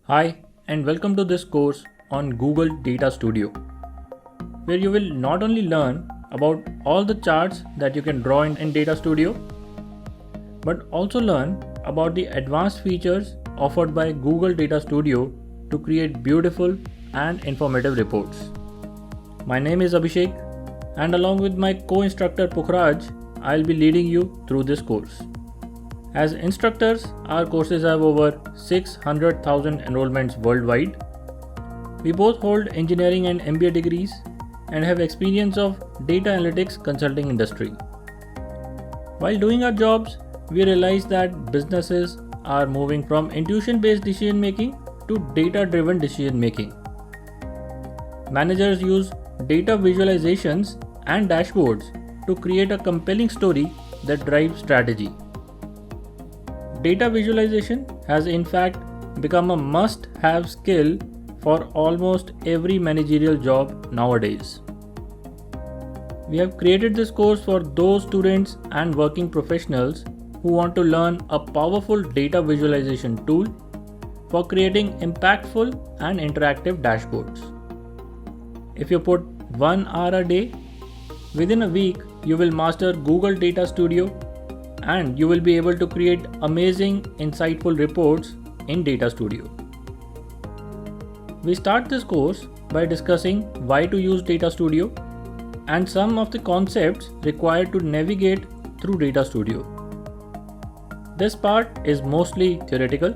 Hi, and welcome to this course on Google Data Studio, where you will not only learn about all the charts that you can draw in Data Studio, but also learn about the advanced features offered by Google Data Studio to create beautiful and informative reports. My name is Abhishek, and along with my co-instructor Pukhraj, I'll be leading you through this course. As instructors, our courses have over 600,000 enrollments worldwide. We both hold engineering and MBA degrees and have experience of data analytics consulting industry. While doing our jobs, we realized that businesses are moving from intuition-based decision making to data-driven decision making. Managers use data visualizations and dashboards to create a compelling story that drives strategy. Data visualization has in fact become a must-have skill for almost every managerial job nowadays. We have created this course for those students and working professionals who want to learn a powerful data visualization tool for creating impactful and interactive dashboards. If you put 1 hour a day, within a week you will master Google Data Studio and you will be able to create amazing, insightful reports in Data Studio. We start this course by discussing why to use Data Studio and some of the concepts required to navigate through Data Studio. This part is mostly theoretical,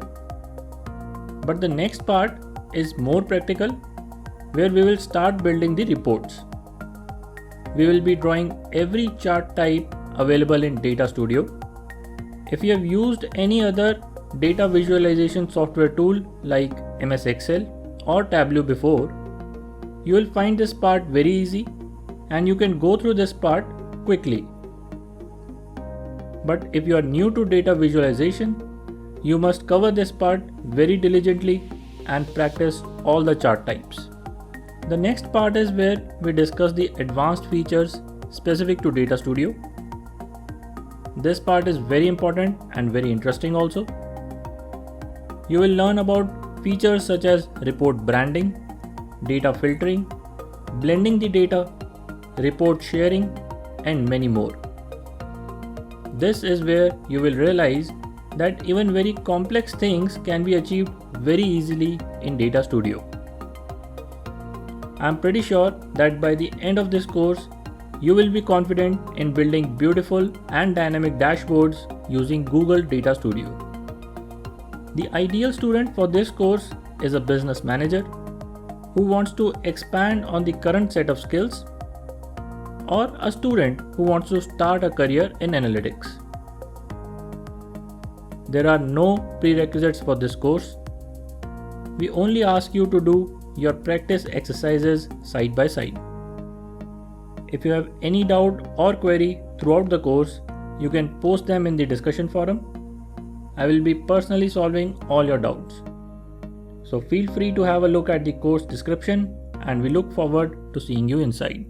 but the next part is more practical, where we will start building the reports. We will be drawing every chart type available in Data Studio. If you have used any other data visualization software tool like MS Excel or Tableau before, you will find this part very easy and you can go through this part quickly. But if you are new to data visualization, you must cover this part very diligently and practice all the chart types. The next part is where we discuss the advanced features specific to Data Studio. This part is very important and very interesting also. You will learn about features such as report branding, data filtering, blending the data, report sharing, and many more. This is where you will realize that even very complex things can be achieved very easily in Data Studio. I am pretty sure that by the end of this course, you will be confident in building beautiful and dynamic dashboards using Google Data Studio. The ideal student for this course is a business manager who wants to expand on the current set of skills, or a student who wants to start a career in analytics. There are no prerequisites for this course. We only ask you to do your practice exercises side by side. If you have any doubt or query throughout the course, you can post them in the discussion forum. I will be personally solving all your doubts. So feel free to have a look at the course description and we look forward to seeing you inside.